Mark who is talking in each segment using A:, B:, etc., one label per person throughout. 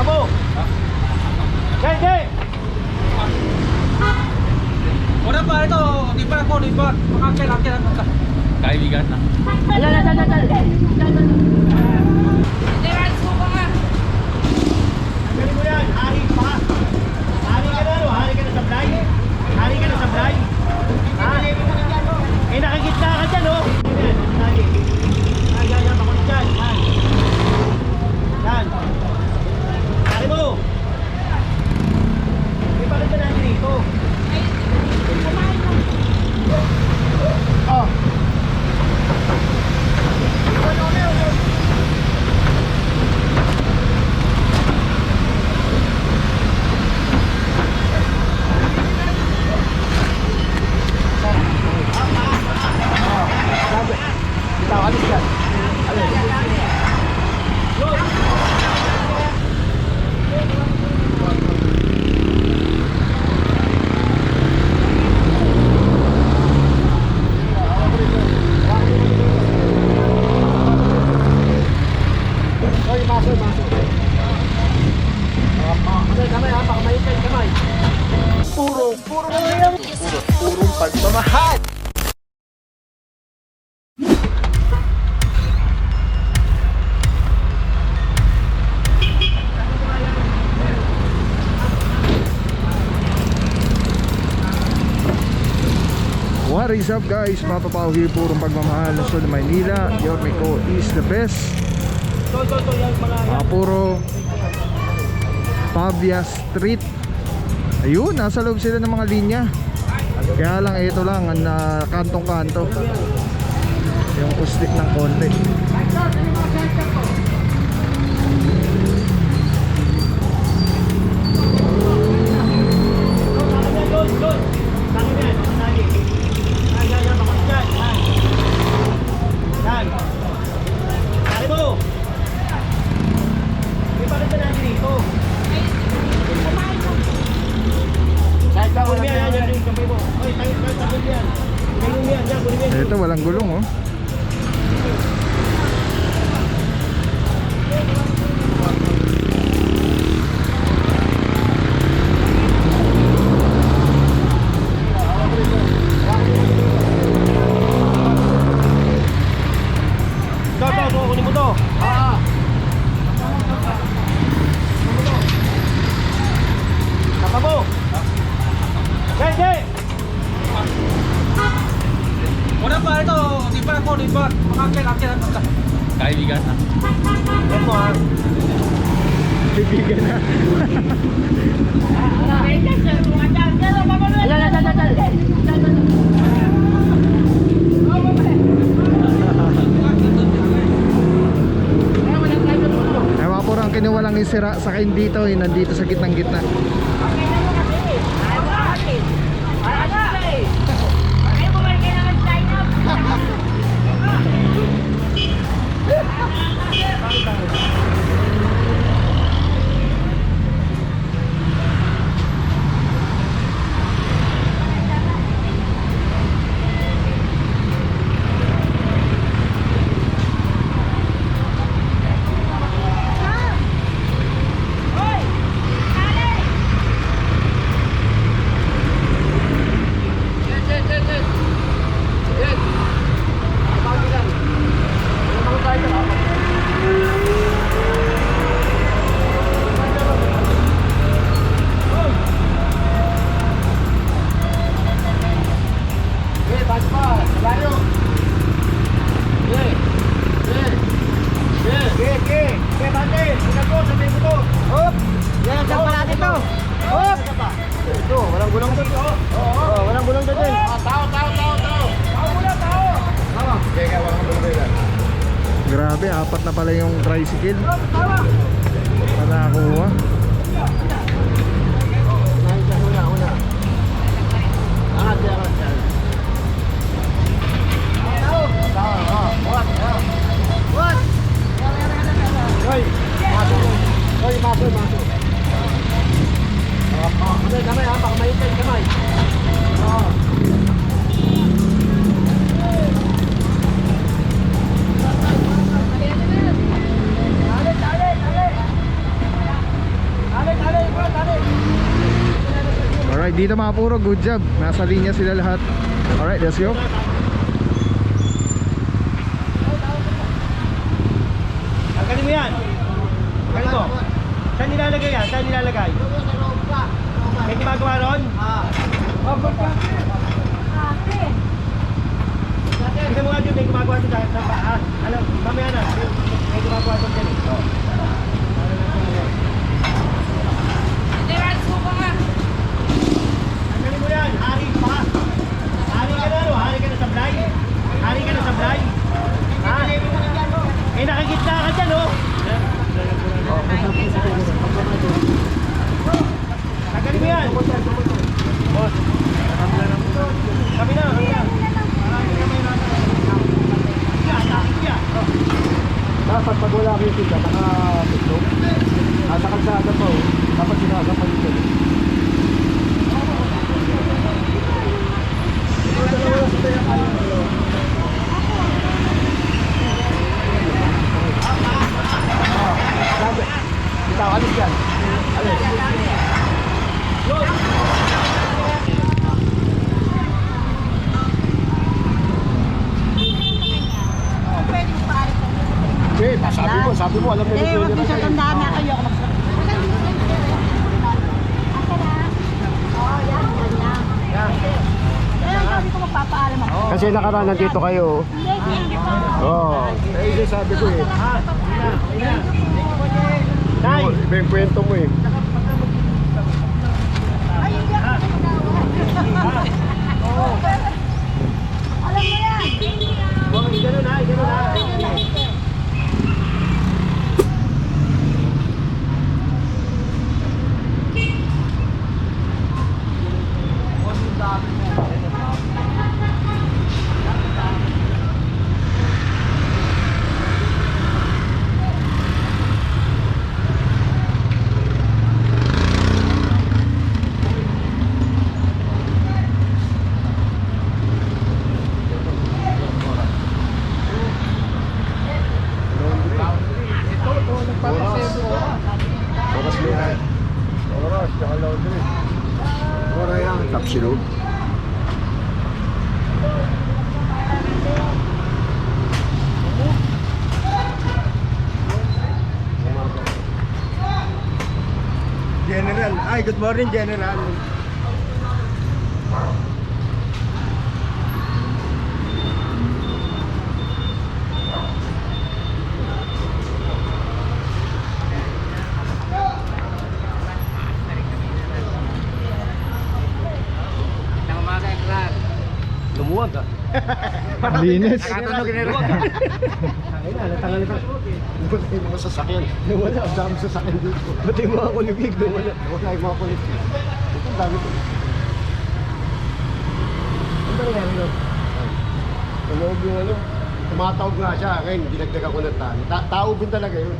A: Takbo! Gay!
B: Wala pa ito, di pa ako, di pa. Makakailan ka. Kaibigan na.
A: Galing mo yan, hari pa. Hari ka na, no? Hari ka na sa blay. Hari ka na sa blay. Ha? Eh, nakagitna ka dyan, no? Yan, hari. Yan, makulit dyan. Yan. Hari mo. May bakit ba natin dito? Oh. Purong pagmamahal.
C: What is up guys? Papa Pao here, purong pagmamahal ng Sol Maynila. Yormeco is the best. Puro Pavia Street. Ayun, nasa loob sila ng mga linya. Kaya lang ito lang ang kantong-kanto. Yung uslit ng konti. Ito walang gulong oh.
A: Go, kunin mo to. Takbo! Gay!
B: Wala pa ito, di pa ako, di pa. Makakailan ka. Kaibigan na.
A: Yan mo ha.
C: Bibigan na. Ewa po ang kinuwalang isira sa kain dito, nandito sa gitnang-gitna.
A: Walang gulong doon. Walang gulong doon. Tao.
C: Grabe, apat na pala yung tricycle. Wala nakuha.
A: Masuk. Kamay ha, baka mahitin kamay.
C: Alright, dito mga puro, good job. Nasa linya sila lahat. Alright, let's go.
A: Tanggalin mo yan. Tanggalin mo. Saan nilalagay yan? Saan nilalagay? May gumagawa ron? Tingnan mo nga dyan, may gumagawa dyan sa paa. Ano, mamaya na. May gumagawa dyan dyan eh. Tanggalin mo yan. Hari pa. Hari ka na, no? Hari ka na sa blay. Hari ka na sa blay. Ha? Eh, nakagitna ka dyan, oh. Tanggalin mo yan. Boss. Kami na, kami na.
D: Dapat pag wala kayo sila, naka-pitlog. Nasa kalsada pa, dapat sinasapay ito. Sabi, ikaw, alis yan. Alis. Eh, sabi mo, alam mo
E: Eh, wag mo siya tandaan na kayo ako magsasabi. Kaya sabi ko magpapaalam ako.
D: Kasi nakaraan nandito kayo.
E: Hindi pa.
D: Oo. Eh, sabi ko eh.
A: Nay!
D: Iba yung kwento mo eh.
E: Ay, hindi ako nagdawa. Alam mo yan.
A: Ganun na, ganun na.
D: Oras mo yan. Oras, tsaka laundry. Oras yan. Tapsilo. General. Ay, good morning, General.
A: Lumuwag ah.
C: Linis.
D: Nakatunog General. Ay na, natangal ka. Wala yung mga sasakyan. Wala, ang dami sasakyan dito. Ba't yung mga kuliglig? Wala yung mga kuliglig. Ito, ang dami ko. Ano ba nangyari doon? Tunog yung ano, tumatawag nga siya. Ngayon, dinagdagan ko ng tali. Tao din talaga yun.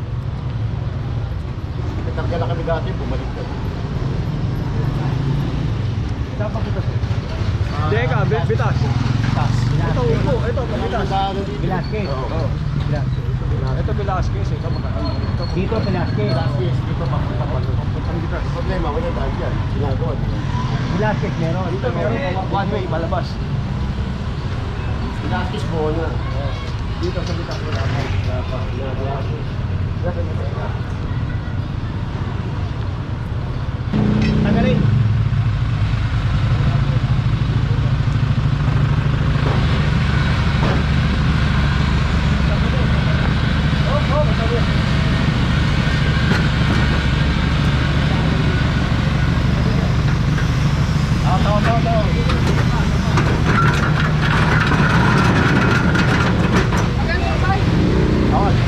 D: Nagkarga na kami dati, bumalik ka. Dapat kita siya.
B: Teka, bitas.
D: Ito, bitas.
A: Velasquez.
D: Oo.
B: Ito Velasquez, ito magkakaroon.
A: Dito, Velasquez.
D: Dito, papunta pa doon. Ang problema, wala dahil yan. Ginagawa.
A: Velasquez meron.
D: Dito, meron one way, malabas. Velasquez po na. Dito sa bitas wala pa. Ginagawa.
A: Tanggalin.
D: Okay.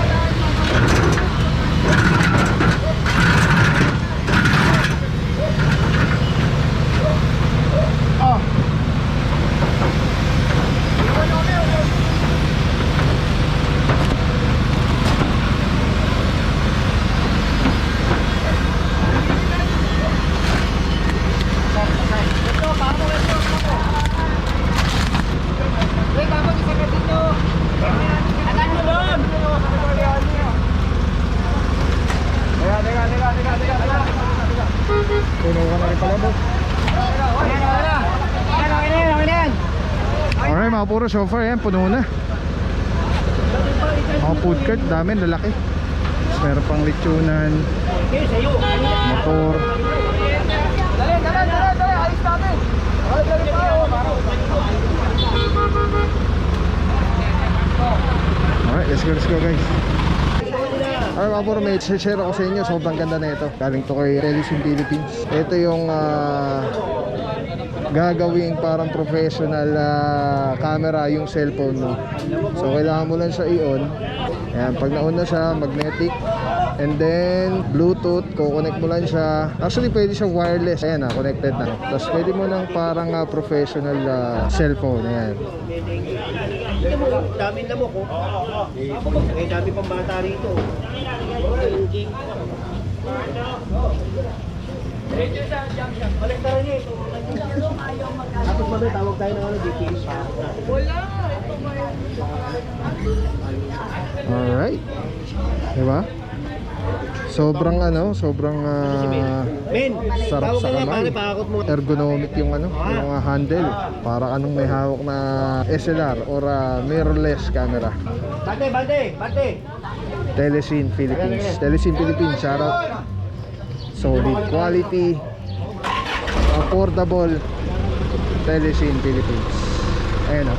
C: mga puro chauffeur yan, puno na. Mga food cart, dami, lalaki. Tapos meron pang lechonan,
A: Okay, sa'yo.
C: motor. Alright, let's go guys. Alright mga puro, may share ako sa inyo. Sobrang ganda na ito. Galing to kay Telesin Philippines. Ito yung gagawing parang professional camera yung cellphone mo. So kailangan mo lang siya i-on. Ayan, pag na-on na siya, magnetic. And then Bluetooth, kukonect mo lang siya. Actually pwede siya wireless. Ayan connected na. Tapos pwede mo ng parang professional cellphone. Ayan.
A: Dami na mo ko. Eh, dami pang bata rito. Kolektaran niya ito. Tapos mamaya tawag tayo ng DTS.
C: Alright. Diba? Sobrang sobrang
A: Men,
C: sarap
A: tawag
C: sa
A: ka nga
C: kamay.
A: pare, pakakot mo.
C: Ergonomic yung yung handle. Para anong may hawak na SLR or mirrorless camera.
A: Bante.
C: Telesin Philippines. Telesin Philippines, shout out. Solid quality, affordable. Telesin Philippines. Ayan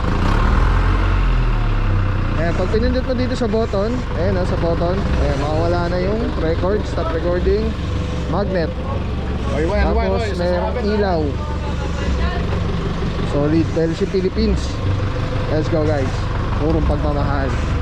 C: Ayan, pag pinindot mo dito sa button, ayan sa button, ayan, makawala na yung record, stop recording, magnet. Tapos mayroong ilaw. Solid, Telesin Philippines. Let's go guys. Purong pagmamahal.